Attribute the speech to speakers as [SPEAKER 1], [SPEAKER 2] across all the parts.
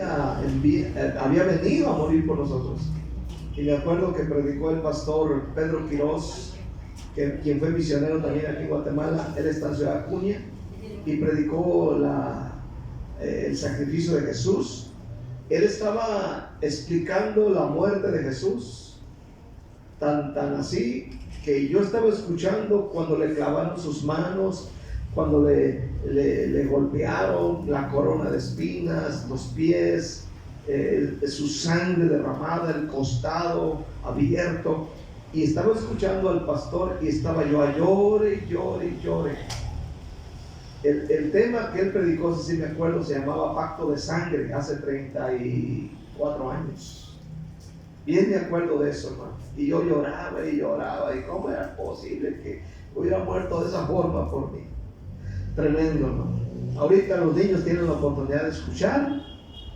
[SPEAKER 1] había venido a morir por nosotros. Y me acuerdo que predicó el pastor Pedro Quirós, quien fue misionero también aquí en Guatemala. Él está en Ciudad Acuña y predicó el sacrificio de Jesús. Él estaba explicando la muerte de Jesús, tan así que yo estaba escuchando cuando le clavaron sus manos, cuando le golpearon la corona de espinas, los pies, su sangre derramada, el costado abierto. Y estaba escuchando al pastor y estaba yo a llore. El tema que él predicó, si me acuerdo, se llamaba Pacto de Sangre, hace 34 años. Bien me acuerdo de eso, hermano. Y yo lloraba, y cómo era posible que hubiera muerto de esa forma por mí. Tremendo, hermano. Ahorita los niños tienen la oportunidad de escuchar,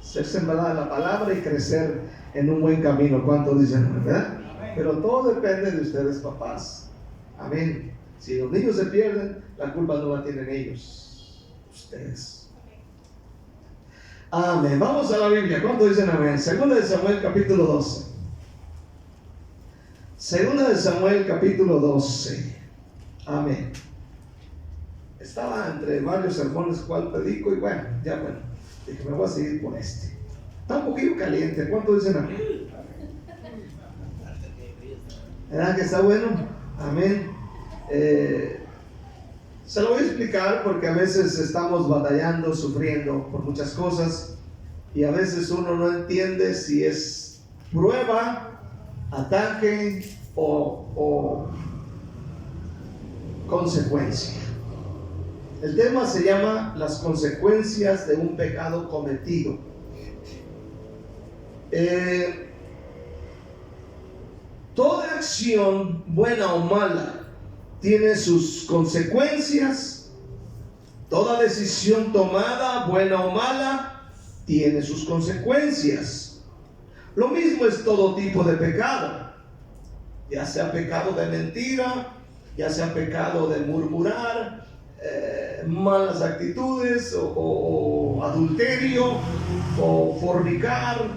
[SPEAKER 1] ser sembrada la palabra y crecer en un buen camino. ¿Cuántos dicen, verdad? Pero todo depende de ustedes, papás. Amén. Si los niños se pierden, la culpa no la tienen ellos, ustedes. Amén. Vamos a la Biblia. ¿Cuántos dicen amén? Segunda de Samuel capítulo 12. Segunda de Samuel capítulo 12. Amén. Estaba entre varios sermones cuál predico y bueno, dije me voy a seguir con este. Está un poquito caliente. ¿Cuántos dicen amén? ¿Verdad que está bueno? Amén. Se lo voy a explicar porque a veces estamos batallando, sufriendo por muchas cosas y a veces uno no entiende si es prueba, ataque o consecuencia. El tema se llama las consecuencias de un pecado cometido. Toda acción, buena o mala, tiene sus consecuencias. Toda decisión tomada, buena o mala, tiene sus consecuencias. Lo mismo es todo tipo de pecado, ya sea pecado de mentira, ya sea pecado de murmurar, malas actitudes o adulterio o fornicar.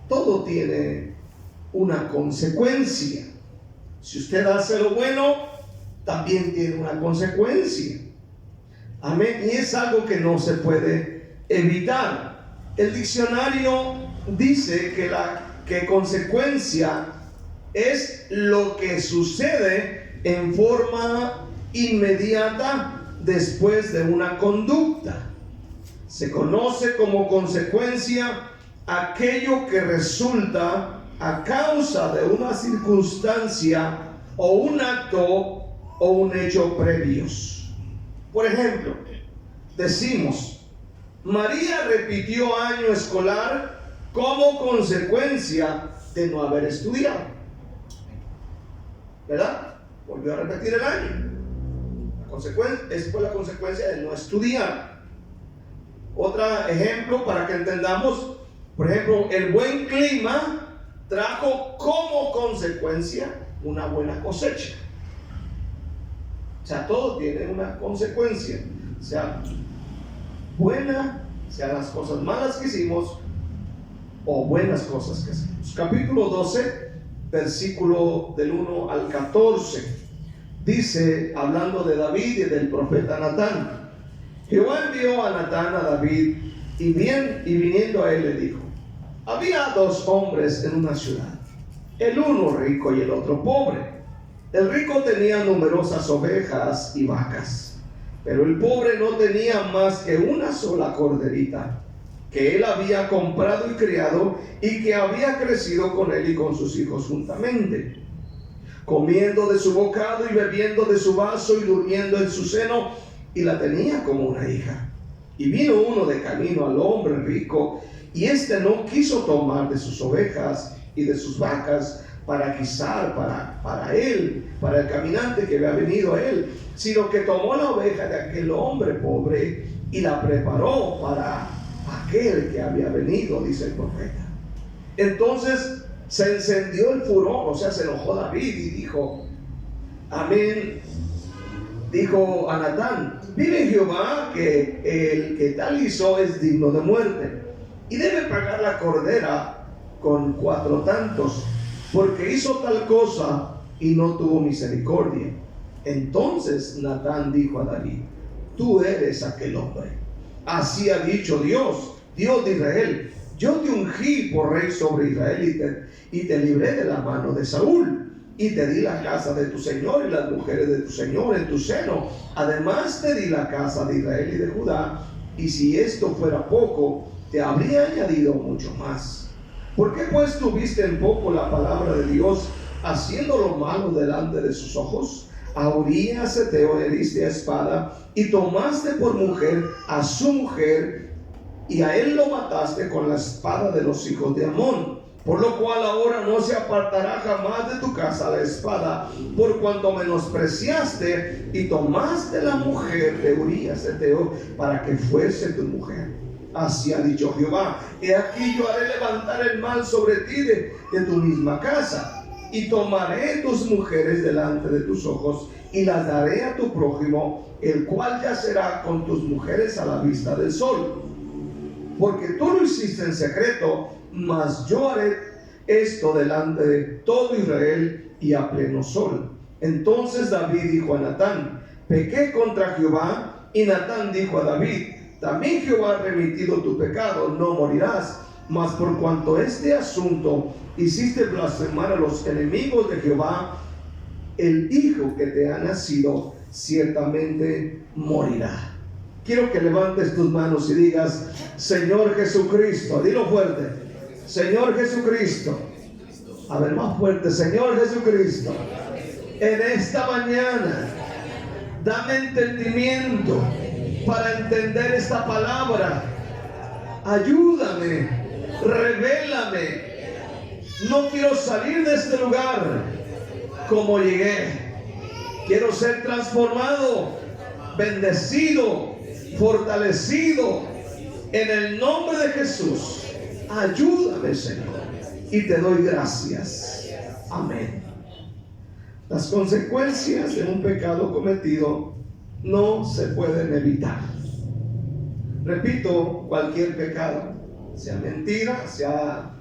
[SPEAKER 1] Todo tiene una consecuencia. Si usted hace lo bueno, también tiene una consecuencia. Amén. Y es algo que no se puede evitar. El diccionario dice que consecuencia es lo que sucede en forma inmediata después de una conducta. Se conoce como consecuencia aquello que resulta a causa de una circunstancia o un acto o un hecho previos. Por ejemplo, decimos, María repitió año escolar como consecuencia de no haber estudiado. ¿Verdad? Volvió a repetir el año. Es por la consecuencia de no estudiar. Otro ejemplo para que entendamos, por ejemplo, el buen clima trajo como consecuencia una buena cosecha. O sea, todo tiene una consecuencia, sea buena, sean las cosas malas que hicimos o buenas cosas que hacemos. Capítulo 12, versículo del 1 al 14, dice, hablando de David y del profeta Natán: Jehová envió a Natán a David y viniendo a él le dijo: había dos hombres en una ciudad, el uno rico y el otro pobre. El rico tenía numerosas ovejas y vacas, pero el pobre no tenía más que una sola corderita, que él había comprado y criado, y que había crecido con él y con sus hijos juntamente, comiendo de su bocado y bebiendo de su vaso y durmiendo en su seno, y la tenía como una hija. Y vino uno de camino al hombre rico, y éste no quiso tomar de sus ovejas y de sus vacas para guisar para él, para el caminante que había venido a él, sino que tomó la oveja de aquel hombre pobre y la preparó para aquel que había venido, dice el profeta. Entonces se encendió el furor, o sea, se enojó David y dijo: amén, dijo a Natán: vive Jehová que el que tal hizo es digno de muerte, y debe pagar la cordera con 4 tantos, porque hizo tal cosa y no tuvo misericordia. Entonces Natán dijo a David: tú eres aquel hombre. Así ha dicho Dios, Dios de Israel: yo te ungí por rey sobre Israel y te libré de la mano de Saúl, y te di la casa de tu señor y las mujeres de tu señor en tu seno. Además te di la casa de Israel y de Judá, y si esto fuera poco, te habría añadido mucho más. ¿Por qué pues tuviste en poco la palabra de Dios, haciendo lo malo delante de sus ojos? A Urías Heteo le diste a espada, y tomaste por mujer a su mujer, y a él lo mataste con la espada de los hijos de Amón. Por lo cual ahora no se apartará jamás de tu casa la espada, por cuanto menospreciaste y tomaste la mujer de Urías Heteo para que fuese tu mujer. Así ha dicho Jehová: he aquí yo haré levantar el mal sobre ti de tu misma casa, y tomaré tus mujeres delante de tus ojos, y las daré a tu prójimo, el cual yacerá con tus mujeres a la vista del sol. Porque tú lo hiciste en secreto, mas yo haré esto delante de todo Israel y a pleno sol. Entonces David dijo a Natán: pequé contra Jehová. Y Natán dijo a David: también Jehová ha remitido tu pecado, no morirás. Mas por cuanto este asunto hiciste blasfemar a los enemigos de Jehová, el hijo que te ha nacido ciertamente morirá. Quiero que levantes tus manos y digas: Señor Jesucristo. Dilo fuerte: Señor Jesucristo. A ver, más fuerte: Señor Jesucristo, en esta mañana dame entendimiento para entender esta palabra. Ayúdame, revélame. No quiero salir de este lugar como llegué. Quiero ser transformado, bendecido, fortalecido en el nombre de Jesús. Ayúdame, Señor, y te doy gracias. Amén. Las consecuencias de un pecado cometido no se pueden evitar. Repito, cualquier pecado, sea mentira, sea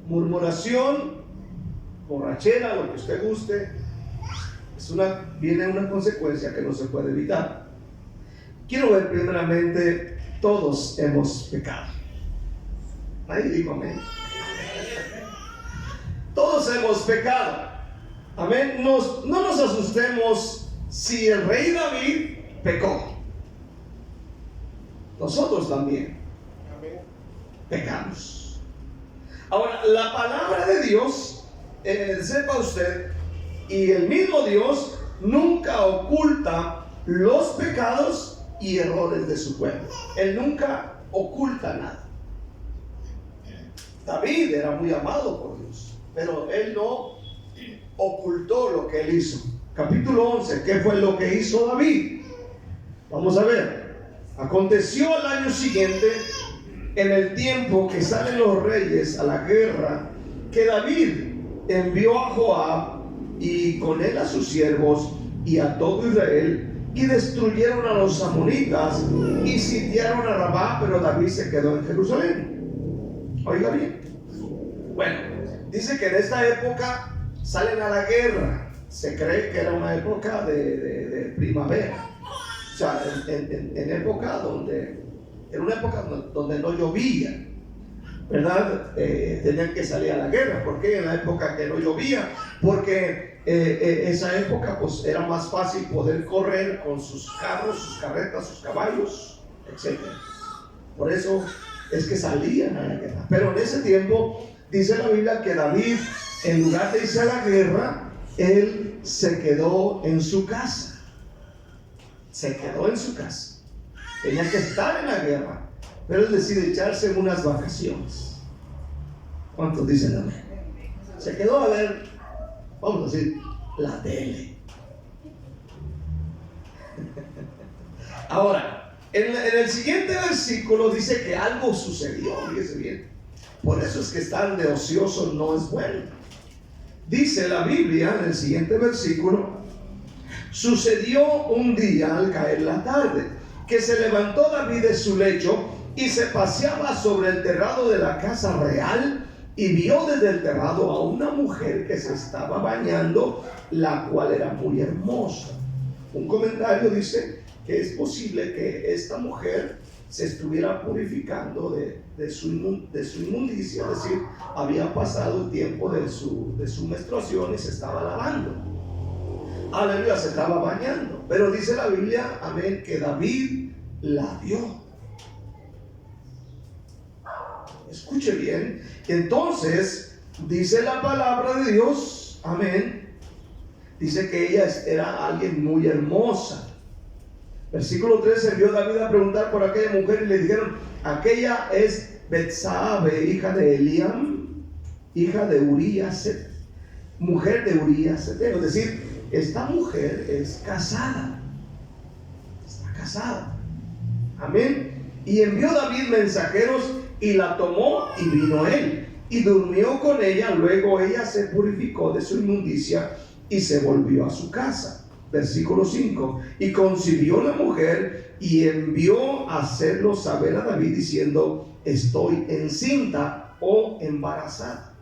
[SPEAKER 1] murmuración, borrachera, lo que usted guste, viene una consecuencia que no se puede evitar. Quiero ver primeramente: todos hemos pecado. Ahí digo amén. Todos hemos pecado. Amén. No nos asustemos si el rey David pecó. Nosotros también pecamos. Ahora, la palabra de Dios, sepa usted, y el mismo Dios nunca oculta los pecados y errores de su pueblo. Él nunca oculta nada. David era muy amado por Dios, pero él no ocultó lo que él hizo. Capítulo 11, ¿qué fue lo que hizo David? Vamos a ver. Aconteció al año siguiente, en el tiempo que salen los reyes a la guerra, que David envió a Joab y con él a sus siervos y a todo Israel, y destruyeron a los amonitas y sitiaron a Rabá, pero David se quedó en Jerusalén. Oiga bien. Bueno, dice que en esta época salen a la guerra. Se cree que era una época de primavera. O sea, en época en una época donde no llovía, ¿verdad? Tenían que salir a la guerra. ¿Por qué en la época que no llovía? Porque esa época pues era más fácil poder correr con sus carros, sus carretas, sus caballos, etc. Por eso es que salían a la guerra. Pero en ese tiempo dice la Biblia que David, en lugar de irse a la guerra, él se quedó en su casa. Se quedó en su casa. Tenía que estar en la guerra, pero él decide echarse unas vacaciones. ¿Cuántos dicen amén? Se quedó a ver, vamos a decir, la tele. Ahora, en el siguiente versículo dice que algo sucedió. Fíjese bien. Por eso es que estar de ocioso no es bueno. Dice la Biblia en el siguiente versículo: Sucedió un día al caer la tarde, que se levantó David de su lecho y se paseaba sobre el terrado de la casa real, y vio desde el terrado a una mujer que se estaba bañando, la cual era muy hermosa. Un comentario dice que es posible que esta mujer se estuviera purificando de su inmundicia, es decir, había pasado el tiempo de su menstruación y se estaba lavando. Aleluya, se estaba bañando. Pero dice la Biblia, amén, que David la vio. Escuche bien. Entonces, dice la palabra de Dios, amén, dice que ella era alguien muy hermosa. Versículo 13, envió David a preguntar por aquella mujer y le dijeron: aquella es Betsabe, hija de Eliam, hija de Urías, mujer de Urías Eteo. Es decir, esta mujer es casada, está casada, amén. Y envió David mensajeros y la tomó y vino él y durmió con ella. Luego ella se purificó de su inmundicia y se volvió a su casa. Versículo 5, y concibió la mujer y envió a hacerlo saber a David diciendo: estoy encinta o embarazada.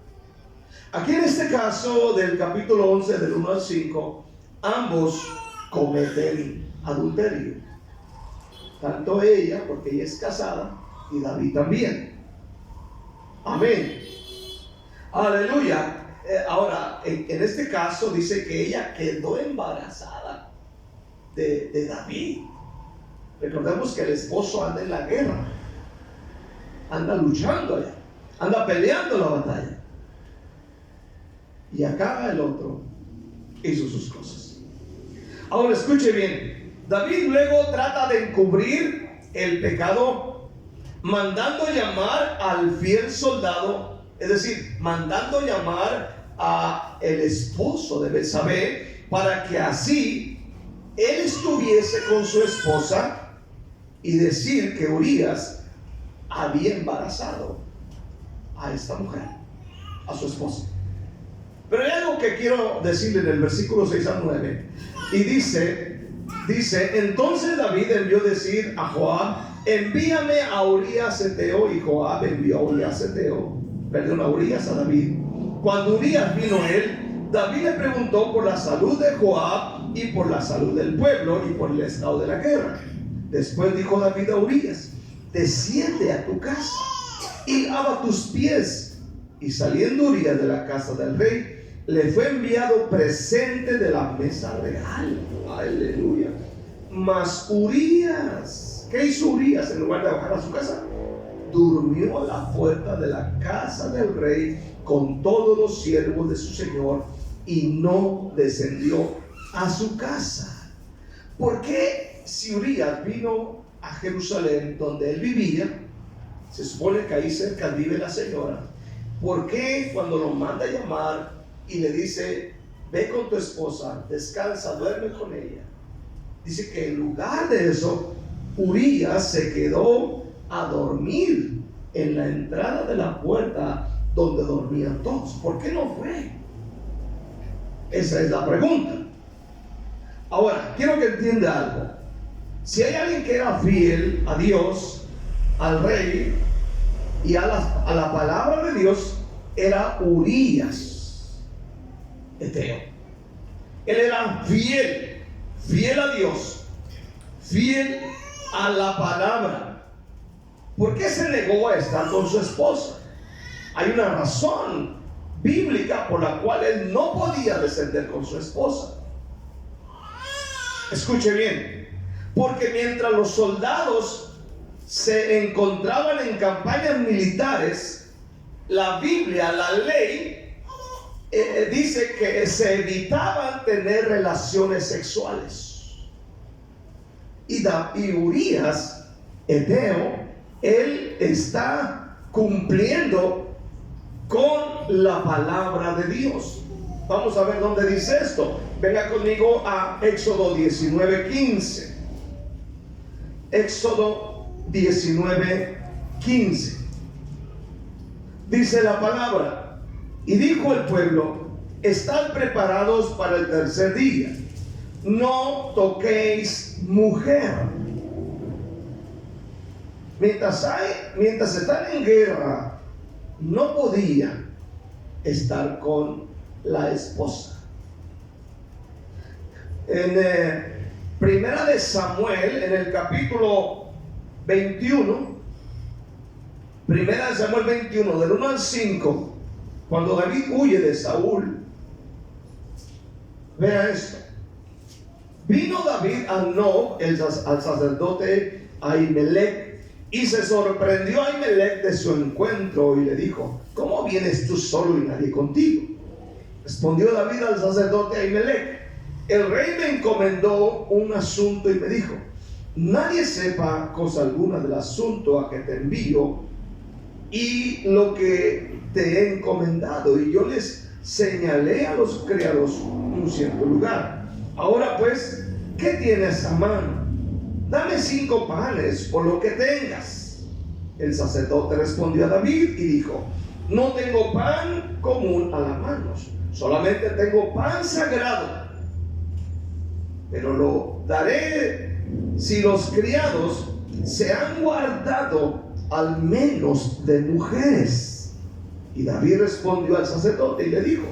[SPEAKER 1] Aquí en este caso del capítulo 11 del 1 al 5, ambos cometen adulterio, tanto ella, porque ella es casada, y David también. Amén. Aleluya. Ahora, en este caso dice que ella quedó embarazada de David. Recordemos que el esposo anda en la guerra, anda luchando allá, anda peleando la batalla. Y acá el otro hizo sus cosas. Ahora escuche bien. David luego trata de encubrir el pecado, mandando llamar al fiel soldado, es decir, mandando llamar a el esposo de Betsabé, para que así él estuviese con su esposa y decir que Urías había embarazado a esta mujer, a su esposa. Pero hay algo que quiero decirle en el versículo 6 al 9. Y dice, entonces David envió decir a Joab: envíame a Urías Eteo. Y Joab envió a Urías a David. Cuando Urías vino él, David le preguntó por la salud de Joab y por la salud del pueblo y por el estado de la guerra. Después dijo David a Urías: desciende a tu casa y lava tus pies. Y saliendo Urías de la casa del rey, le fue enviado presente de la mesa real. Aleluya. Mas Urías, ¿qué hizo Urías? En lugar de bajar a su casa, durmió a la puerta de la casa del rey con todos los siervos de su señor, y no descendió a su casa. ¿Por qué, si Urías vino a Jerusalén, donde él vivía, se supone que ahí cerca vive la señora, por qué cuando lo manda a llamar y le dice: ve con tu esposa, descansa, duerme con ella, dice que en lugar de eso, Urías se quedó a dormir en la entrada de la puerta donde dormían todos? ¿Por qué no fue? Esa es la pregunta. Ahora, quiero que entienda algo. Si hay alguien que era fiel a Dios, al rey y a la palabra de Dios, era Urías Eteo. Él era fiel a Dios, fiel a la palabra. ¿Por qué se negó a estar con su esposa? Hay una razón bíblica por la cual él no podía descender con su esposa. Escuche bien, porque mientras los soldados se encontraban en campañas militares, la Biblia, la ley, dice que se evitaban tener relaciones sexuales. Y Urías Eteo, él está cumpliendo con la palabra de Dios. Vamos a ver dónde dice esto. Venga conmigo a Éxodo 19:15. Éxodo 19:15. Dice la palabra: y dijo el pueblo: estad preparados para el tercer día, no toquéis mujer. Mientras están en guerra, no podía estar con la esposa. En Primera de Samuel, en el capítulo 21, Primera de Samuel 21, del 1 al 5, cuando David huye de Saúl, vea esto. Vino David a Nob, al sacerdote Ahimelech, y se sorprendió a Ahimelech de su encuentro y le dijo: ¿cómo vienes tú solo y nadie contigo? Respondió David al sacerdote Ahimelech: el rey me encomendó un asunto y me dijo: nadie sepa cosa alguna del asunto a que te envío y lo que te he encomendado. Y yo les señalé a los criados un cierto lugar. Ahora pues, ¿qué tienes a mano? Dame 5 panes por lo que tengas. El sacerdote respondió a David y dijo: no tengo pan común a la mano, solamente tengo pan sagrado, pero lo daré si los criados se han guardado al menos de mujeres. Y David respondió al sacerdote y le dijo: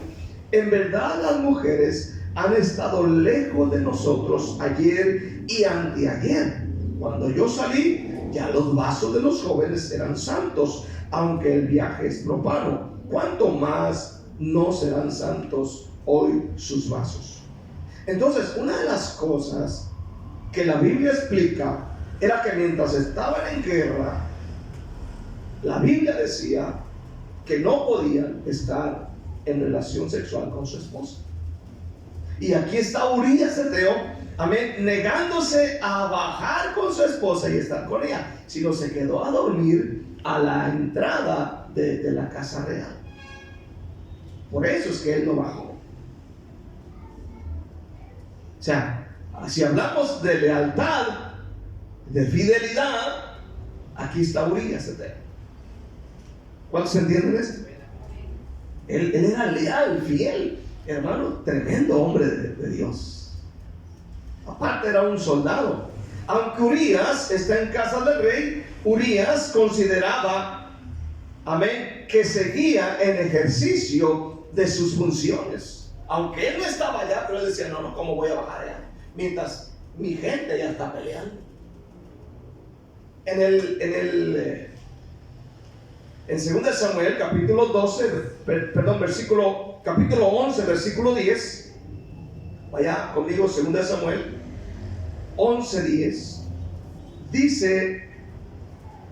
[SPEAKER 1] en verdad las mujeres han estado lejos de nosotros ayer y anteayer. Cuando yo salí, ya los vasos de los jóvenes eran santos, aunque el viaje es profano. ¿Cuánto más no serán santos hoy sus vasos? Entonces, una de las cosas que la Biblia explica era que mientras estaban en guerra, la Biblia decía que no podían estar en relación sexual con su esposa. Y aquí está Urías Eteo, amén, negándose a bajar con su esposa y estar con ella, sino se quedó a dormir a la entrada de la casa real. Por eso es que él no bajó. O sea, si hablamos de lealtad, de fidelidad, aquí está Urías Eteo. ¿Cuántos entienden esto? Él era leal, fiel, hermano, tremendo hombre de Dios. Aparte era un soldado. Aunque Urías está en casa del rey, Urías consideraba, amén, que seguía en ejercicio de sus funciones. Aunque él no estaba allá, pero él decía: no, ¿cómo voy a bajar allá? Mientras mi gente ya está peleando. En 2 Samuel, capítulo 11, versículo 10. Vaya conmigo, 2 Samuel 11:10. Dice: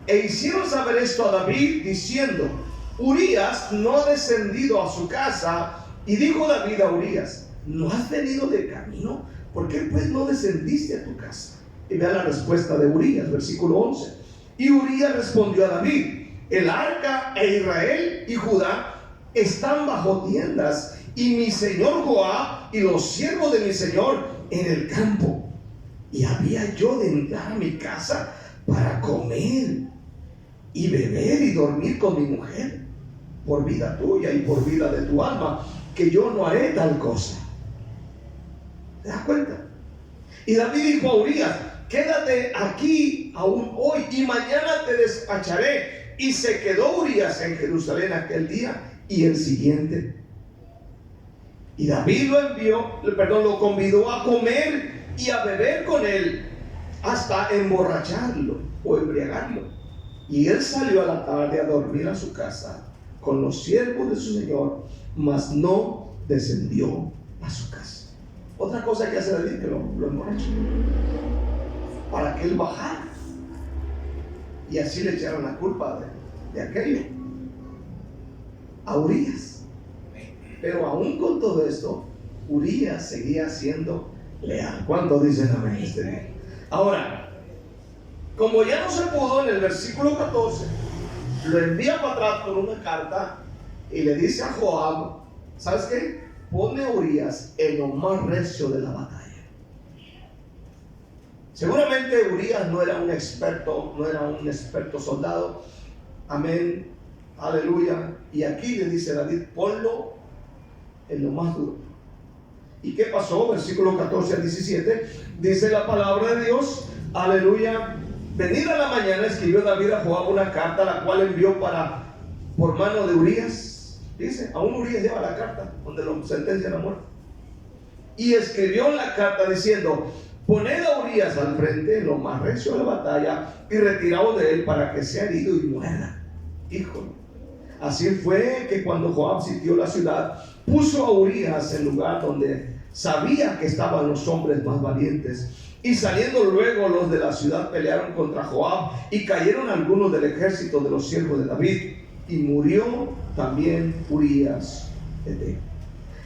[SPEAKER 1] e hicieron saber esto a David, diciendo: Urías no ha descendido a su casa. Y dijo David a Urías: ¿no has venido de camino? ¿Por qué pues no descendiste a tu casa? Y vea la respuesta de Urías, versículo 11. Y Urías respondió a David: el arca e Israel y Judá están bajo tiendas, y mi señor Joab y los siervos de mi señor en el campo. Y había yo de entrar a mi casa para comer y beber y dormir con mi mujer. Por vida tuya y por vida de tu alma, que yo no haré tal cosa. ¿Te das cuenta? Y David dijo a Urías: quédate aquí aún hoy y mañana te despacharé. Y se quedó Urías en Jerusalén aquel día y el siguiente. Y David lo convidó a comer y a beber con él, hasta emborracharlo o embriagarlo. Y él salió a la tarde a dormir a su casa con los siervos de su señor, mas no descendió a su casa. Otra cosa que hace David, que lo emborracha, para que él bajara. Y así le echaron la culpa de aquello a Urías. Pero aún con todo esto, Urías seguía siendo leal. ¿Cuánto dicen amén este día? Ahora, como ya no se pudo, en el versículo 14, lo envía para atrás con una carta y le dice a Joab: ¿sabes qué? Pone a Urías en lo más recio de la batalla. Seguramente Urías no era un experto soldado. Amén, aleluya. Y aquí le dice David: ponlo en lo más duro. ¿Y qué pasó? Versículo 14 al 17, dice la palabra de Dios, aleluya. Venida la mañana escribió David a Joab una carta, la cual envió por mano de Urías. Dice, aún Urías lleva la carta donde lo sentencian a muerte. Y escribió en la carta diciendo: poned a Urías al frente, lo más recio de la batalla, y retiraos de él para que sea herido y muera. Híjole. Así fue que cuando Joab sitió la ciudad, puso a Urías en lugar donde sabía que estaban los hombres más valientes. Y saliendo luego los de la ciudad pelearon contra Joab, y cayeron algunos del ejército de los siervos de David, y murió también Urías Eteo.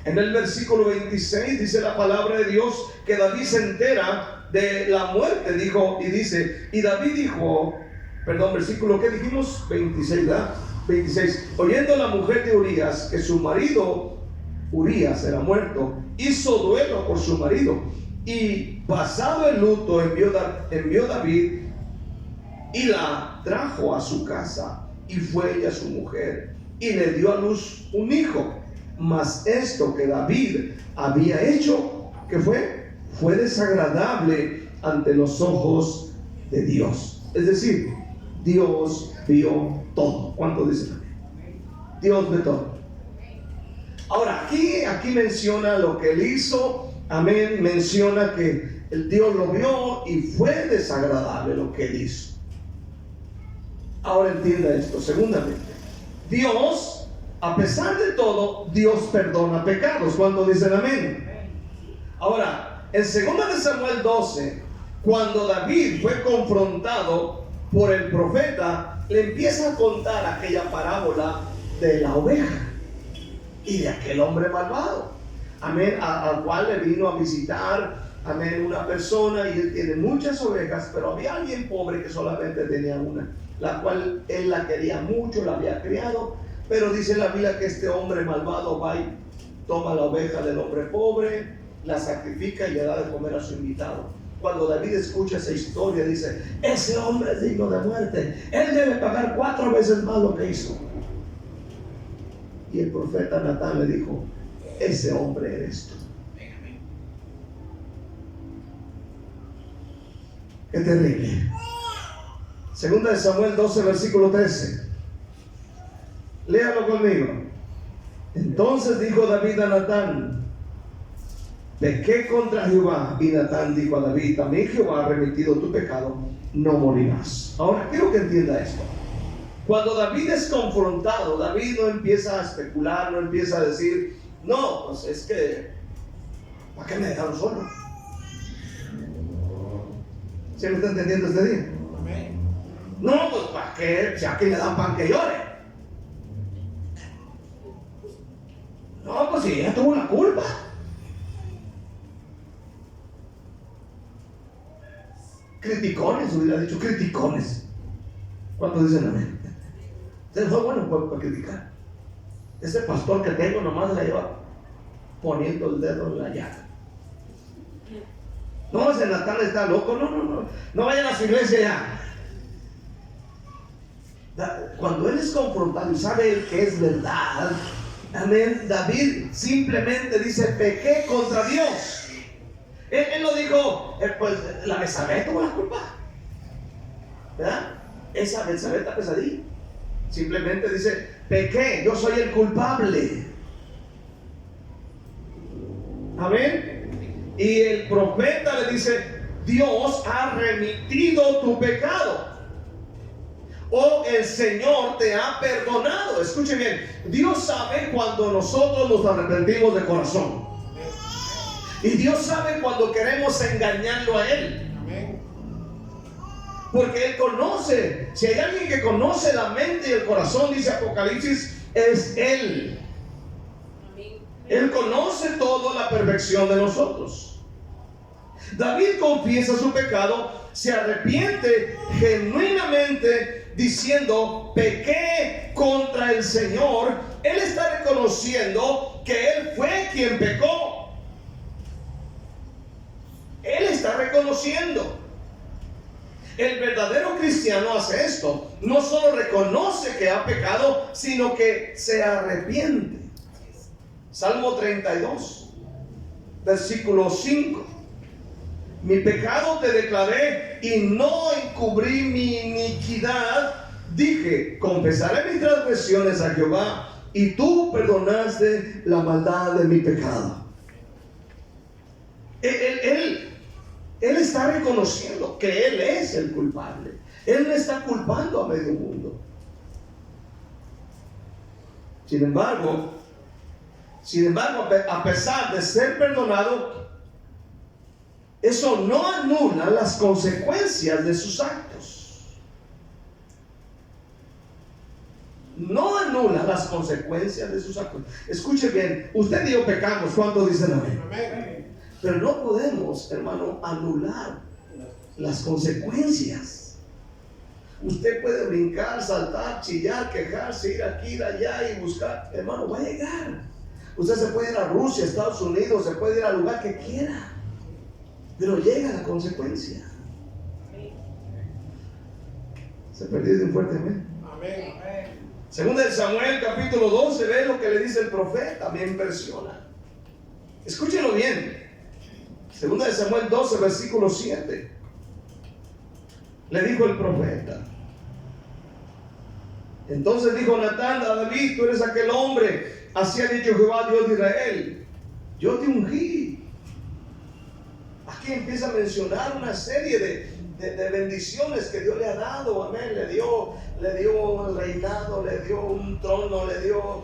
[SPEAKER 1] En el versículo 26 dice la palabra de Dios que David se entera de la muerte, y David dijo, versículo, ¿qué dijimos? 26, ¿verdad? 26. Oyendo la mujer de Urías que su marido Urías era muerto, hizo duelo por su marido, y pasado el luto envió David y la trajo a su casa, y fue ella su mujer, y le dio a luz un hijo. Mas esto que David había hecho, ¿qué fue? Fue desagradable ante los ojos de Dios. Es decir, Dios vio todo. ¿Cuánto dicen? Dios ve todo. Ahora, aquí menciona lo que él hizo. Amén. Menciona que el Dios lo vio y fue desagradable lo que él hizo. Ahora entienda esto. Segundamente, Dios, a pesar de todo, Dios perdona pecados. ¿Cuánto dicen amén? Ahora, en 2 de Samuel 12, cuando David fue confrontado por el profeta, le empieza a contar aquella parábola de la oveja y de aquel hombre malvado, amén, al cual le vino a visitar, amén, una persona, y él tiene muchas ovejas, pero había alguien pobre que solamente tenía una, la cual él la quería mucho, la había criado, pero dice la Biblia que este hombre malvado va y toma la oveja del hombre pobre, la sacrifica y le da de comer a su invitado. Cuando David escucha esa historia, dice: ese hombre es digno de muerte, él debe pagar 4 veces más lo que hizo. Y el profeta Natán le dijo: ese hombre eres tú. Qué terrible. 2 de Samuel 12, versículo 13. Léalo conmigo. Entonces dijo David a Natán: pequé contra Jehová. Y Natán dijo a David: también Jehová ha remitido tu pecado, no morirás. Ahora quiero que entienda esto. Cuando David es confrontado, David no empieza a especular, no empieza a decir: no, pues es que ¿para qué me dejaron solo? ¿Sí me está entendiendo este día? No, pues ¿para qué? Si aquí le dan pan que llore. No, pues si ella tuvo la culpa. Criticones, hubiera dicho, criticones. ¿Cuántos dicen amén? Entonces fue bueno para criticar. Ese pastor que tengo nomás la lleva poniendo el dedo en la llaga. No, ese Natán está loco. No vayan a su iglesia ya. Cuando él es confrontado y sabe él que es verdad, amén, David simplemente dice: pequé contra Dios. Él no dijo, pues la Betsabé tuvo la culpa, ¿verdad? Esa Betsabé está pesadilla. Simplemente dice: pequé, yo soy el culpable. Amén. Y el profeta le dice: Dios ha remitido tu pecado, o el Señor te ha perdonado. Escuche bien, Dios sabe cuando nosotros nos arrepentimos de corazón, y Dios sabe cuando queremos engañarlo a Él. Porque Él conoce. Si hay alguien que conoce la mente y el corazón, dice Apocalipsis, es Él. Él conoce toda la perfección de nosotros. David confiesa su pecado, se arrepiente genuinamente diciendo: pequé contra el Señor. Él está reconociendo que Él fue quien pecó. Él está reconociendo. El verdadero cristiano hace esto. No solo reconoce que ha pecado, sino que se arrepiente. Salmo 32. versículo 5. Mi pecado te declaré y no encubrí mi iniquidad. Dije, confesaré mis transgresiones a Jehová y tú perdonaste la maldad de mi pecado. Él está reconociendo que él es el culpable. Él no está culpando a medio mundo. Sin embargo, a pesar de ser perdonado, eso no anula las consecuencias de sus actos. No anula las consecuencias de sus actos. Escuche bien, usted y yo pecamos. ¿Cuántos dicen amén? Amén. Pero no podemos, hermano, anular las consecuencias. Usted puede brincar, saltar, chillar, quejarse, ir aquí, ir allá y buscar. Hermano, va a llegar. Usted se puede ir a Rusia, Estados Unidos, se puede ir al lugar que quiera, pero llega la consecuencia. Se perdió de un fuerte amén. Amén. Segunda de Samuel capítulo 12, ve lo que le dice el profeta, me impresiona. Escúchenlo bien. Segunda de Samuel 12, versículo 7. Le dijo el profeta. Entonces dijo Natán a David, tú eres aquel hombre, así ha dicho Jehová Dios de Israel, yo te ungí. Aquí empieza a mencionar una serie de bendiciones que Dios le ha dado. Amén. Le dio el reinado, le dio un trono, le dio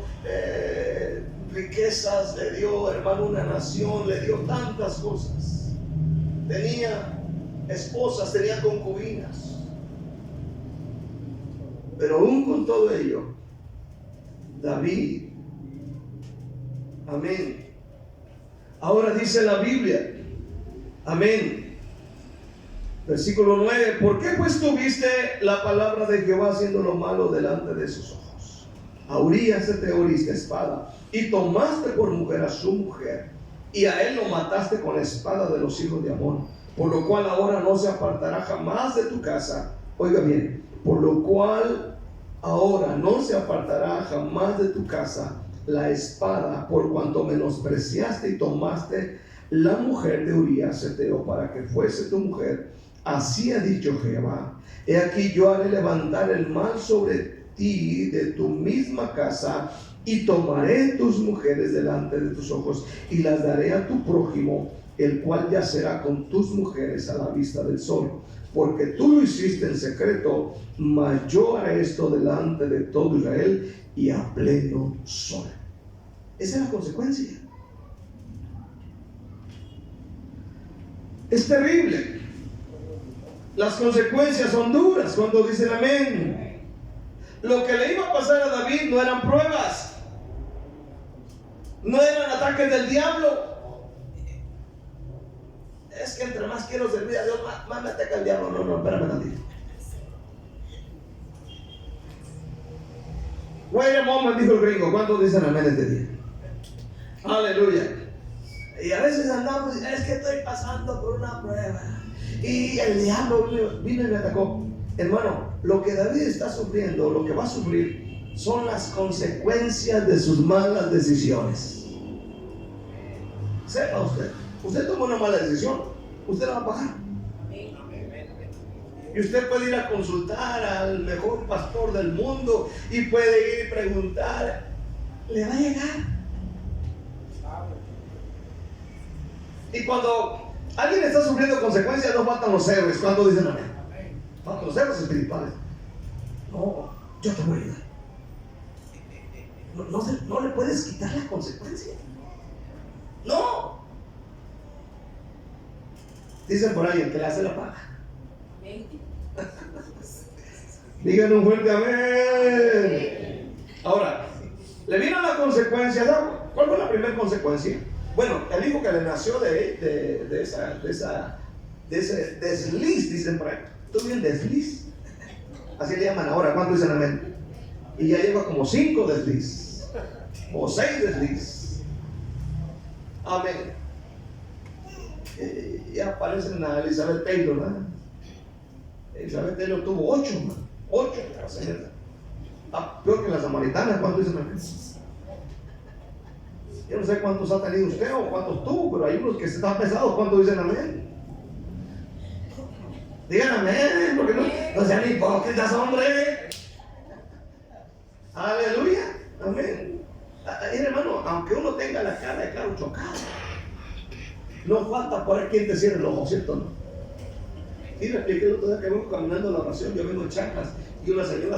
[SPEAKER 1] riquezas, le dio, hermano, una nación, le dio tantas cosas. Tenía esposas, tenía concubinas. Pero aún con todo ello, David, amén. Ahora dice la Biblia, amén. Versículo 9. ¿Por qué pues tuviste la palabra de Jehová haciendo lo malo delante de sus ojos? A Urías te heriste espada y tomaste por mujer a su mujer, y a él lo mataste con la espada de los hijos de Amón, por lo cual ahora no se apartará jamás de tu casa. Oiga bien, por lo cual ahora no se apartará jamás de tu casa la espada, por cuanto menospreciaste y tomaste la mujer de Urías Heteo para que fuese tu mujer. Así ha dicho Jehová: he aquí yo haré levantar el mal sobre ti de tu misma casa, y tomaré tus mujeres delante de tus ojos, y las daré a tu prójimo, el cual yacerá con tus mujeres a la vista del sol. Porque tú lo hiciste en secreto, mas yo haré esto delante de todo Israel y a pleno sol. Esa es la consecuencia. Es terrible. Las consecuencias son duras cuando dicen amén. Lo que le iba a pasar a David no eran pruebas, no eran ataques del diablo. Es que entre más quiero servir a Dios, más me ataca el diablo. No, espérame tantito. Wait a moment, dijo el gringo. ¿Cuántos dicen amén este día? Aleluya. Y a veces andamos, es que estoy pasando por una prueba y el diablo vino y me atacó. Hermano, lo que David está sufriendo, lo que va a sufrir, son las consecuencias de sus malas decisiones. Sepa usted tomó una mala decisión, usted la va a pagar. Y usted puede ir a consultar al mejor pastor del mundo y puede ir y preguntar, le va a llegar. Y cuando alguien está sufriendo consecuencias, no faltan los héroes. ¿Cuántos dicen amén? Faltan los héroes espirituales. No, yo te voy a ayudar. No le puedes quitar la consecuencia. No. Dicen por ahí, el que le hace la paga. Digan un fuerte amén. Ahora, le vino la consecuencia. ¿Cuál fue la primera consecuencia? Bueno, el hijo que le nació de ese desliz, dicen por ahí. ¿Tuvo un desliz? Así le llaman ahora. ¿Cuánto dicen amén? Y ya lleva como 5 desliz o 6 desliz. Amén. Ya aparecen a Elizabeth Taylor, ¿verdad? Elizabeth Taylor tuvo 8, ¿no? 8 peor que las samaritanas. ¿Cuánto dicen amén? Yo no sé cuántos ha tenido usted o cuántos tuvo, pero hay unos que están pesados. ¿Cuántos dicen amén? Digan amén, porque no sean hipócritas, hombre. Aleluya, amén. Hermano, aunque uno tenga la cara de claro chocada, no falta por ahí quien te cierre el ojo, ¿cierto? ¿No? Y le expliqué el otro día que vengo caminando a la oración, yo vengo en chanclas, y una señora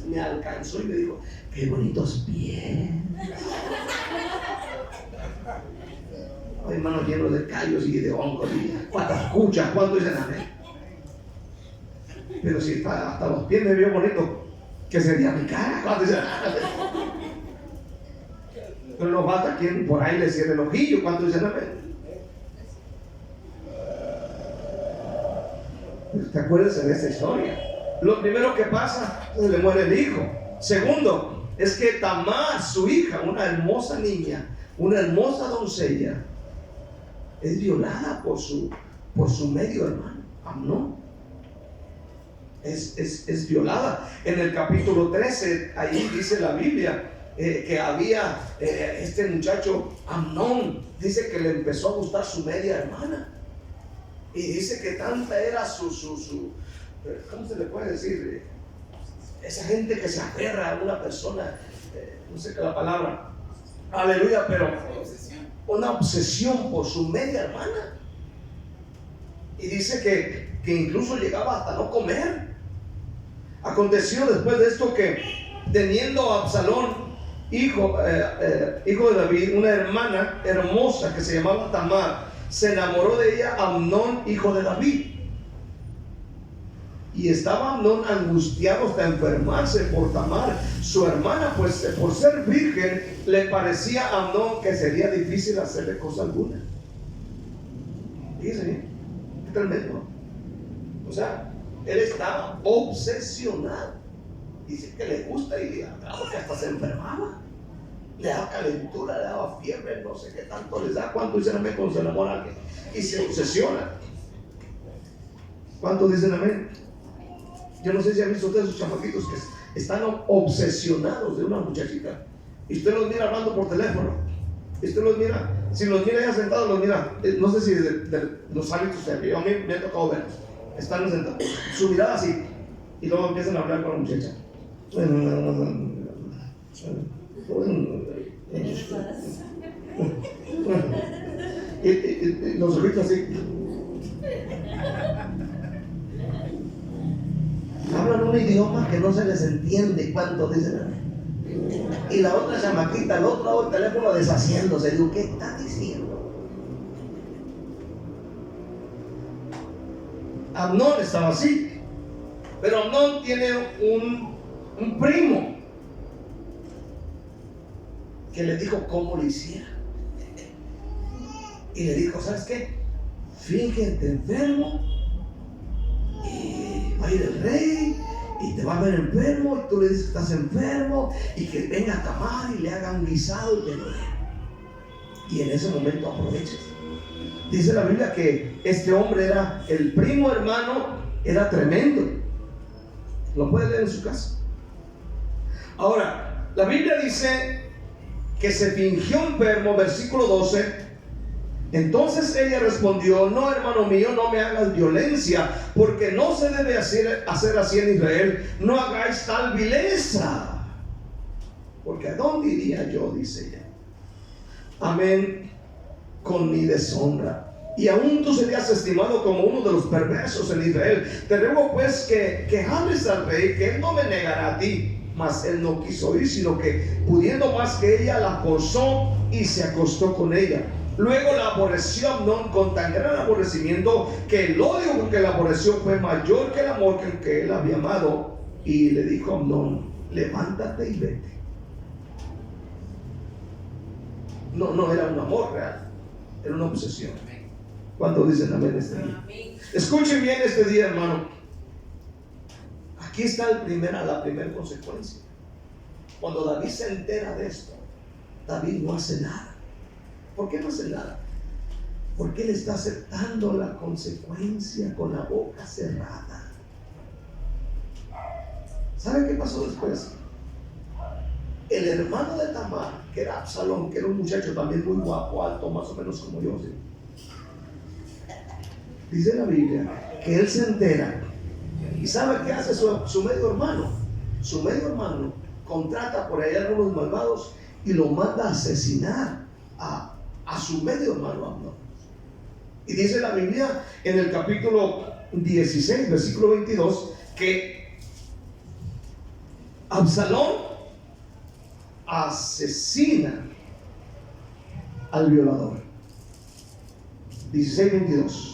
[SPEAKER 1] me alcanzó y me dijo: qué bonitos pies. Hay manos llenos de callos y de hongos y patas cuchas. ¿Cuánto dicen amén? Pero si hasta los pies me veo bonito, ¿qué sería mi cara? ¿Cuánto dicen amén? Pero no falta quien por ahí le cierre el ojillo. ¿Cuánto dicen amén? ¿Te acuerdas de esta historia? Lo primero que pasa, se le muere el hijo. Segundo, es que Tamar, su hija, una hermosa niña, una hermosa doncella, es violada por su medio hermano, Amnón. Es violada. En el capítulo 13, ahí dice la Biblia que había este muchacho Amnón, dice que le empezó a gustar su media hermana. Y dice que tanta era su ¿cómo se le puede decir? Esa gente que se aferra a una persona, no sé qué es la palabra, aleluya, pero una obsesión por su media hermana. Y dice que incluso llegaba hasta no comer. Aconteció después de esto que, teniendo a Absalón, hijo de David, una hermana hermosa que se llamaba Tamar, se enamoró de ella Amnón, hijo de David. Y estaba Amnón angustiado hasta enfermarse por Tamar, su hermana, pues por ser virgen le parecía a Amnón que sería difícil hacerle cosa alguna. Fíjense bien, qué tremendo. O sea, él estaba obsesionado. Dice que le gusta y claro que hasta se enfermaba. Le daba calentura, le daba fiebre, no sé qué tanto les da. ¿Cuánto dicen amén cuando se enamora a alguien y se obsesiona? ¿Cuántos dicen amén? Yo no sé si han visto ustedes esos chamaquitos que están obsesionados de una muchachita, y usted los mira hablando por teléfono, y usted los mira, si los mira ya sentados, los mira, no sé si los ha visto usted, yo a mí me ha tocado verlos, están sentados, su mirada así, y luego empiezan a hablar con la muchacha. Y los ojitos así. Hablan un idioma que no se les entiende. ¿Cuánto dicen? Y la otra chamaquita al otro lado del teléfono deshaciéndose. Digo, ¿qué está diciendo? Amnón estaba así. Pero Amnón tiene un primo que le dijo cómo lo hiciera. Y le dijo: ¿sabes qué? Fíjate enfermo, y va a ir el rey y te va a ver enfermo, y tú le dices que estás enfermo, y que venga a Tamar y le haga un guisado y te lo dé. Y en ese momento aproveches. Dice la Biblia que este hombre era el primo hermano, era tremendo. Lo puede leer en su casa. Ahora, la Biblia dice que se fingió enfermo, versículo 12. Entonces ella respondió: no, hermano mío, no me hagas violencia, porque no se debe hacer así en Israel. No hagáis tal vileza, porque ¿a dónde iría yo?, dice ella. Amén, con mi deshonra. Y aún tú serías estimado como uno de los perversos en Israel. Te ruego pues que hables al rey, que él no me negará a ti. Mas él no quiso ir, sino que, pudiendo más que ella, la acosó y se acostó con ella. Luego la aborreció Amnón con tan gran aborrecimiento que el odio con que la aborreció fue mayor que el amor con que él había amado. Y le dijo a Amnón: levántate y vete. No era un amor real, era una obsesión. ¿Cuántos dicen amén este día? Escuchen bien este día, hermano. Aquí está la primera consecuencia. Cuando David se entera de esto, David no hace nada. ¿Por qué no hace nada? Porque él está aceptando la consecuencia con la boca cerrada. ¿Sabe qué pasó después? el hermano de Tamar, que era Absalón, que era un muchacho también muy guapo, alto, más o menos como yo, ¿sí? Dice la Biblia que él se entera y sabe qué hace su medio hermano. Su medio hermano contrata por ahí a algunos malvados y lo manda a asesinar a su medio hermano Amnón. Y dice la Biblia en el capítulo 16, versículo 22, que Absalón asesina al violador. 16:22.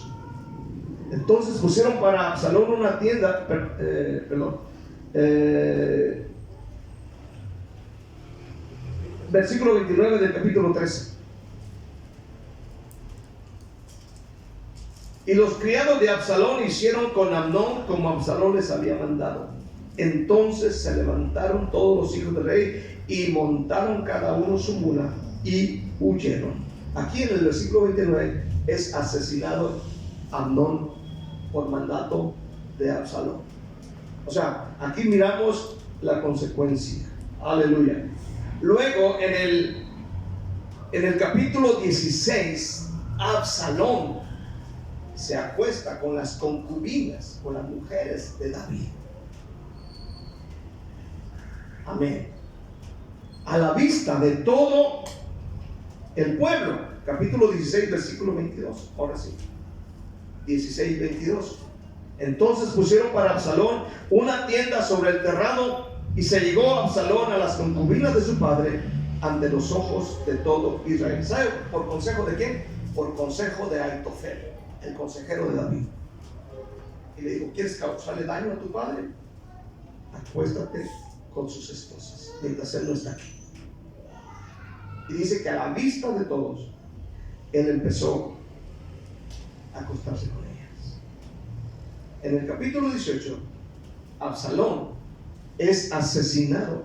[SPEAKER 1] Entonces pusieron para Absalón una tienda, versículo 29 del capítulo 13. Y los criados de Absalón hicieron con Amnón como Absalón les había mandado. Entonces se levantaron todos los hijos del rey y montaron cada uno su mula y huyeron. Aquí en el versículo 29 es asesinado Amnón por mandato de Absalón. O sea, aquí miramos la consecuencia. Aleluya. Luego en el capítulo 16, Absalón se acuesta con las concubinas, con las mujeres de David. Amén. A la vista de todo el pueblo. Capítulo 16, versículo 22. Ahora sí. 16, 22. Entonces pusieron para Absalón una tienda sobre el terrado, y se llegó Absalón a las concubinas de su padre ante los ojos de todo Israel. ¿Sabe por consejo de quién? Por consejo de Aitofel, el consejero de David. Y le dijo: ¿quieres causarle daño a tu padre? Acuéstate con sus esposas mientras él no está aquí. Y dice que a la vista de todos, él empezó a acostarse con ellas. En el capítulo 18, Absalón es asesinado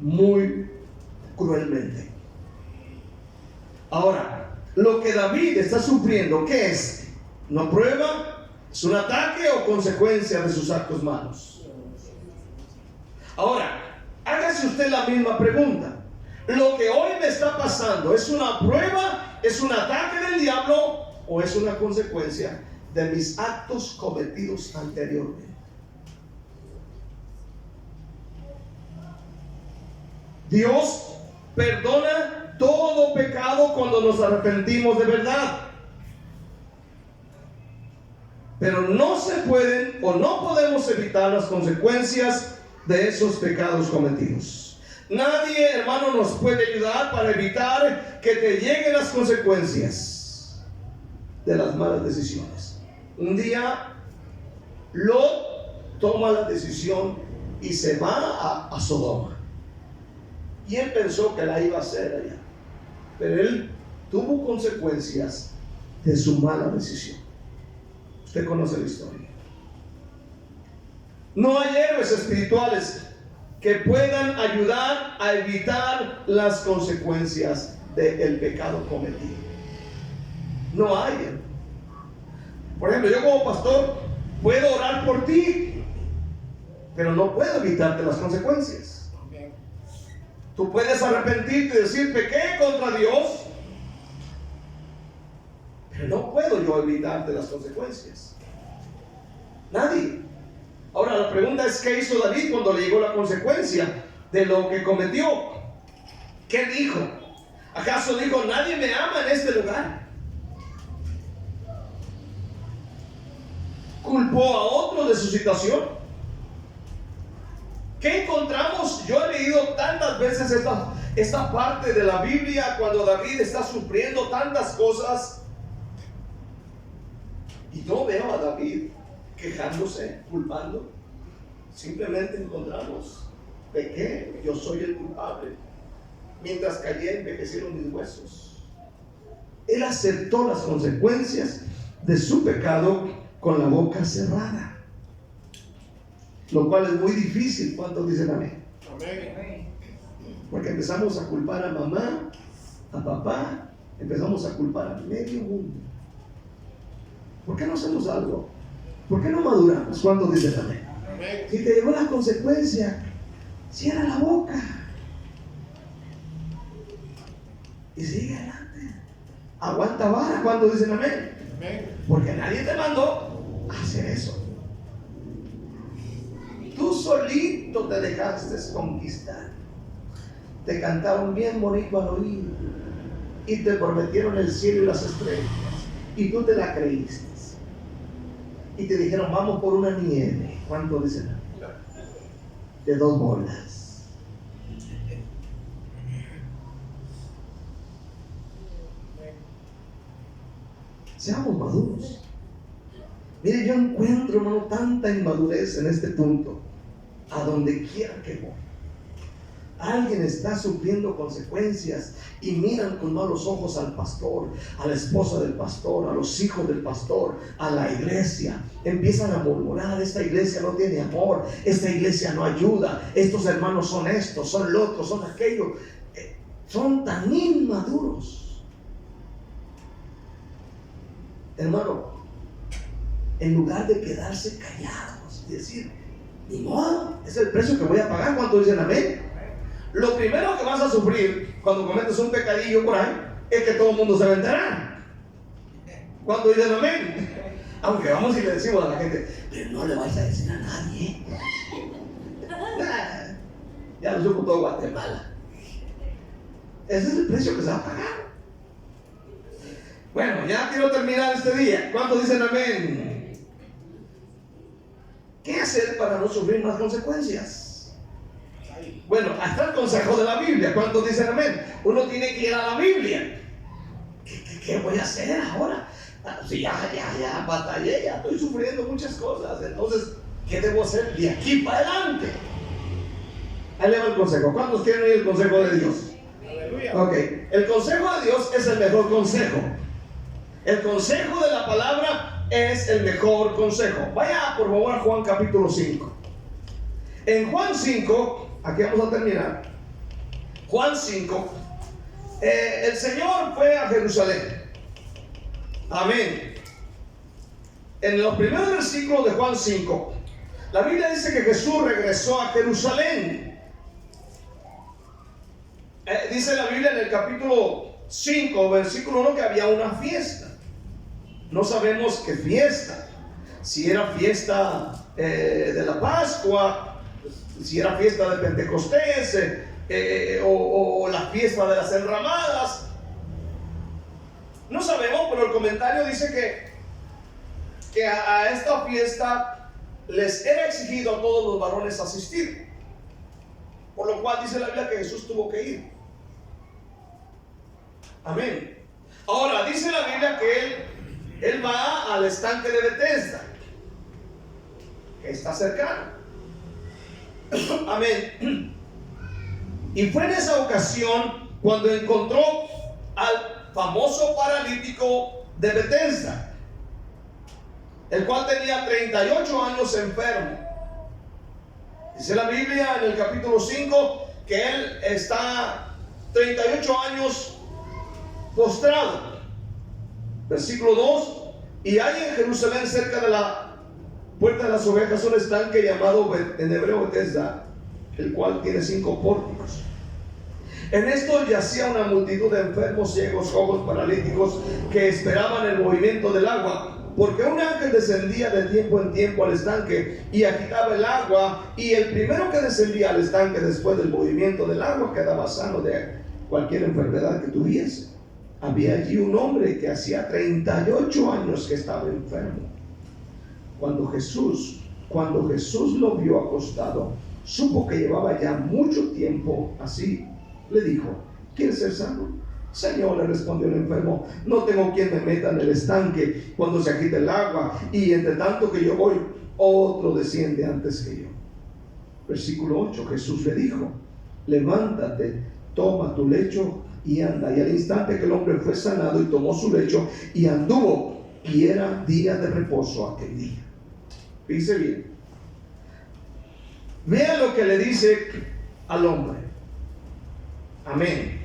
[SPEAKER 1] muy cruelmente. Ahora, lo que David está sufriendo, ¿qué es? ¿No prueba? ¿Es un ataque o consecuencia de sus actos malos? Ahora, hágase usted la misma pregunta. ¿Lo que hoy me está pasando es una prueba, es un ataque del diablo o es una consecuencia de mis actos cometidos anteriormente? Dios perdona todo pecado cuando nos arrepentimos de verdad. Pero no se pueden o no podemos evitar las consecuencias de esos pecados cometidos. Nadie, hermano, nos puede ayudar para evitar que te lleguen las consecuencias de las malas decisiones. Un día Lot toma la decisión y se va a Sodoma. Y él pensó que la iba a hacer allá, pero él tuvo consecuencias de su mala decisión. Usted conoce la historia. No hay héroes espirituales que puedan ayudar a evitar las consecuencias del pecado cometido. No hay. Por ejemplo, yo como pastor puedo orar por ti, pero no puedo evitarte las consecuencias. Tú puedes arrepentirte y decir: pequé contra Dios, pero no puedo yo evitarte las consecuencias. Nadie. Ahora la pregunta es: ¿qué hizo David cuando le llegó la consecuencia de lo que cometió? ¿Qué dijo? ¿Acaso dijo: nadie me ama en este lugar? ¿Culpó a otro de su situación? ¿Qué encontramos? Yo he leído tantas veces esta parte de la Biblia cuando David está sufriendo tantas cosas, y no veo a David quejándose, culpando. Simplemente encontramos: pequé, yo soy el culpable, mientras callé envejecieron mis huesos. Él aceptó las consecuencias de su pecado con la boca cerrada, lo cual es muy difícil. ¿Cuántos dicen amén? Amén. Porque empezamos a culpar a mamá, a papá, empezamos a culpar a medio mundo. ¿Por qué no hacemos algo? ¿Por qué no maduramos? ¿Cuántos dicen amén? Amén. Si te llegó la consecuencia, Cierra la boca y sigue adelante. Aguanta vara cuando dicen amén. Porque nadie te mandó a hacer eso. Tú solito te dejaste conquistar. Te cantaron bien bonito al oído y te prometieron el cielo y las estrellas, y tú te la creíste y te dijeron vamos por una nieve. ¿Cuánto dicen? De 2 bolas. Seamos maduros. Mire, yo encuentro, hermano, tanta inmadurez en este punto. A donde quiera que voy, alguien está sufriendo consecuencias y miran con malos ojos al pastor, a la esposa del pastor, a los hijos del pastor, a la iglesia. Empiezan a murmurar: esta iglesia no tiene amor, esta iglesia no ayuda, estos hermanos son estos, son los otros, son aquellos. Son tan inmaduros. Hermano, en lugar de quedarse callados y decir: ni modo, es el precio que voy a pagar. ¿Cuánto dicen amén? Lo primero que vas a sufrir cuando cometes un pecadillo por ahí es que todo el mundo se va a enterar. ¿Cuánto dicen amén? Aunque vamos y le decimos a la gente: pero no le vais a decir a nadie. Ya lo supo todo Guatemala. Ese es el precio que se va a pagar. Bueno, ya quiero terminar este día. ¿Cuántos dicen amén? ¿Qué hacer para no sufrir más consecuencias? Bueno, hasta el consejo de la Biblia. ¿Cuántos dicen amén? Uno tiene que ir a la Biblia. ¿Qué voy a hacer ahora? Si ya batallé, ya estoy sufriendo muchas cosas. Entonces, ¿qué debo hacer de aquí para adelante? Ahí le va el consejo. ¿Cuántos quieren oír el consejo de Dios? Aleluya. Ok, el consejo de Dios es el mejor consejo. El consejo de la palabra es el mejor consejo. Vaya por favor a Juan capítulo 5. En Juan 5, aquí vamos a terminar. Juan 5, el Señor fue a Jerusalén. Amén. En los primeros versículos de Juan 5, la Biblia dice que Jesús regresó a Jerusalén. Dice la Biblia en el capítulo 5, versículo 1, que había una fiesta. No sabemos qué fiesta, si era fiesta de la Pascua, si era fiesta de Pentecostés, o la fiesta de las enramadas. No sabemos, pero el comentario dice que a esta fiesta les era exigido a todos los varones asistir, por lo cual dice la Biblia que Jesús tuvo que ir. Amén. Ahora dice la Biblia que Él va al estanque de Betesda, que está cercano. Amén. Y fue en esa ocasión cuando encontró al famoso paralítico de Betesda, el cual tenía 38 años enfermo. Dice la Biblia en el capítulo 5 que él está 38 años postrado. Versículo 2: y hay en Jerusalén, cerca de la puerta de las ovejas, un estanque llamado en hebreo Betesda, el cual tiene 5 pórticos. En esto yacía una multitud de enfermos, ciegos, cojos, paralíticos, que esperaban el movimiento del agua, porque un ángel descendía de tiempo en tiempo al estanque y agitaba el agua, y el primero que descendía al estanque después del movimiento del agua quedaba sano de cualquier enfermedad que tuviese. Había allí un hombre que hacía 38 años que estaba enfermo. Cuando Jesús lo vio acostado, supo que llevaba ya mucho tiempo así. Le dijo: ¿quieres ser sano? Señor, le respondió el enfermo, no tengo quien me meta en el estanque cuando se agite el agua, y entre tanto que yo voy, otro desciende antes que yo. Versículo 8, Jesús le dijo: levántate, toma tu lecho y anda. Y al instante que el hombre fue sanado y tomó su lecho y anduvo, y era día de reposo aquel día. Fíjese bien, vea lo que le dice al hombre. Amén.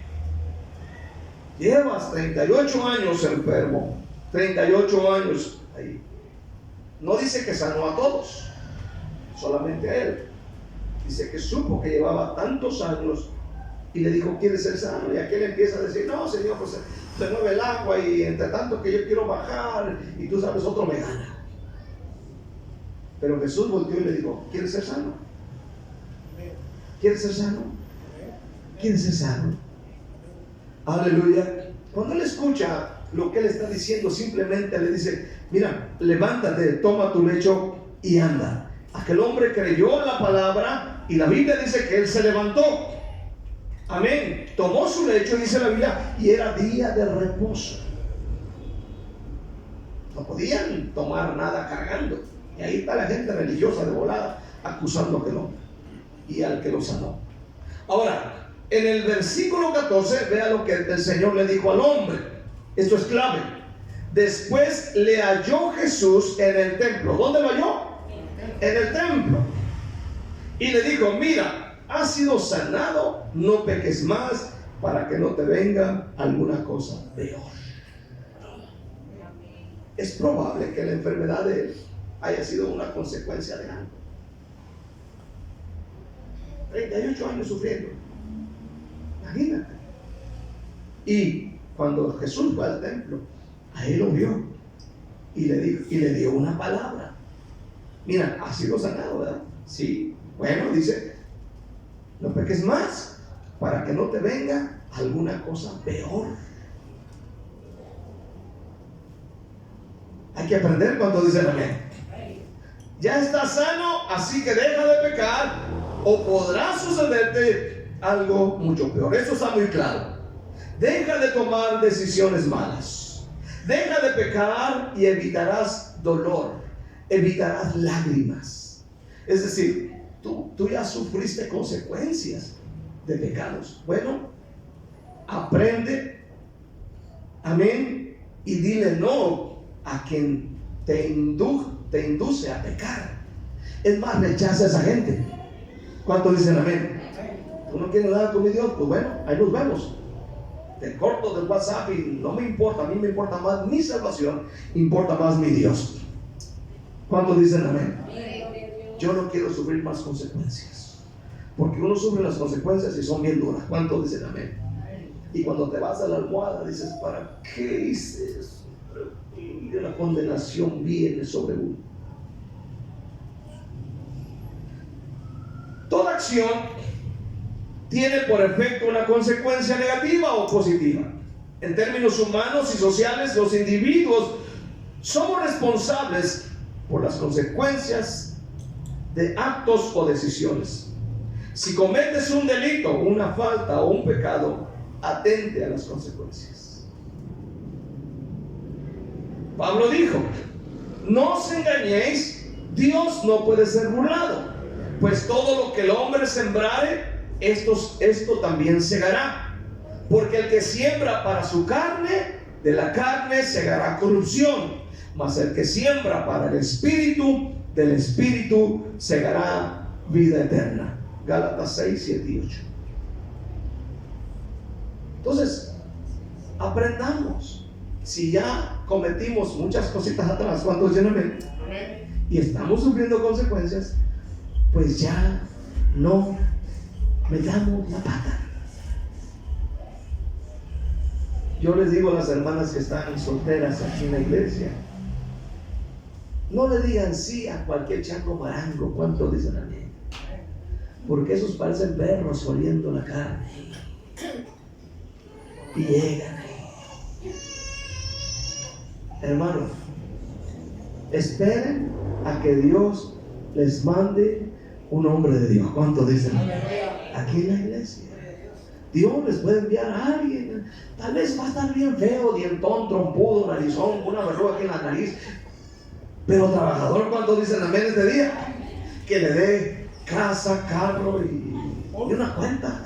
[SPEAKER 1] Llevas 38 años enfermo, 38 años ahí. No dice que sanó a todos, solamente a él. Dice que supo que llevaba tantos años y le dijo, ¿quieres ser sano? Y aquel empieza a decir, no, Señor, pues se mueve el agua y entre tanto que yo quiero bajar y tú sabes, otro me gana. Pero Jesús volteó y le dijo, ¿quieres ser sano? ¿Quieres ser sano? ¿Quieres ser sano? Aleluya. Cuando él escucha lo que él está diciendo, simplemente le dice, mira, levántate, toma tu lecho y anda. Aquel hombre creyó la palabra y la Biblia dice que él se levantó. Amén. Tomó su lecho, dice la Biblia, y era día de reposo. No podían tomar nada cargando. Y ahí está la gente religiosa de volada acusando que no. Y al que lo sanó. Ahora, en el versículo 14, vea lo que el Señor le dijo al hombre. Esto es clave. Después le halló Jesús en el templo. ¿Dónde lo halló? En el templo. Y le dijo, mira, has sido sanado, no peques más, para que no te venga alguna cosa peor. Es probable que la enfermedad de él haya sido una consecuencia de algo. 38 años sufriendo. Imagínate. Y cuando Jesús fue al templo, ahí lo vio y le dio una palabra. Mira, has sido sanado, ¿verdad? Sí. Bueno, dice, no peques más, para que no te venga alguna cosa peor. Hay que aprender cuando dicen amén. Ya estás sano, así que deja de pecar, o podrá sucederte algo mucho peor. Eso está muy claro. Deja de tomar decisiones malas. Deja de pecar y evitarás dolor, evitarás lágrimas. Es decir, tú ya sufriste consecuencias de pecados. Bueno, aprende, amén, y dile no a quien te induce a pecar. Es más, rechaza a esa gente. ¿Cuántos dicen amén? ¿Tú no quieres nada con mi Dios? Pues bueno, ahí nos vemos. Te corto del WhatsApp y no me importa. A mí me importa más mi salvación, importa más mi Dios. ¿Cuántos dicen amén? Yo no quiero sufrir más consecuencias, porque uno sufre las consecuencias y son bien duras. ¿Cuántos dicen amén? Y cuando te vas a la almohada dices, ¿para qué hice eso? Y la condenación viene sobre uno. Toda acción tiene por efecto una consecuencia negativa o positiva. En términos humanos y sociales, los individuos somos responsables por las consecuencias de actos o decisiones. Si cometes un delito, una falta o un pecado, atente a las consecuencias. Pablo dijo, no os engañéis, Dios no puede ser burlado, pues todo lo que el hombre sembrare, esto también segará. Porque el que siembra para su carne, de la carne segará corrupción, mas el que siembra para el espíritu, del espíritu segará vida eterna. Gálatas 6, 7 y 8. Entonces, aprendamos. Si ya cometimos muchas cositas atrás, ¿cuántos dicen amén? Y estamos sufriendo consecuencias, pues ya no metamos la pata. Yo les digo a las hermanas que están solteras aquí en la iglesia, no le digan sí a cualquier chango marango. ¿Cuántos dicen amén? Porque esos parecen perros oliendo la carne y llegan ahí. Hermanos, esperen a que Dios les mande un hombre de Dios. ¿Cuántos dicen? Aquí en la iglesia Dios les puede enviar a alguien. Tal vez va a estar bien feo, dientón, trompudo, narizón, una verruga aquí en la nariz, pero trabajador. ¿Cuántos dicen amén este día? Que le dé casa, carro y una cuenta.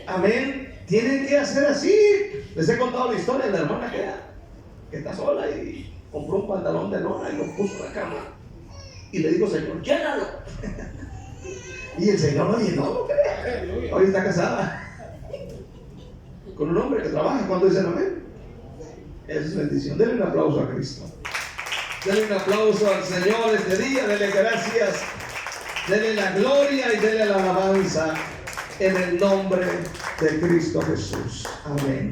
[SPEAKER 1] Amén. Tienen que hacer así. Les he contado la historia de la hermana que está sola y compró un pantalón de lona y lo puso en la cama. Y le digo, Señor, llénalo. Y el Señor lo llenó, ¿no crees? Hoy está casada con un hombre que trabaja. ¿Cuándo dicen amén? Esa es bendición. Denle un aplauso a Cristo. Denle un aplauso al Señor este día, denle gracias, denle la gloria y denle la alabanza en el nombre de Cristo Jesús. Amén.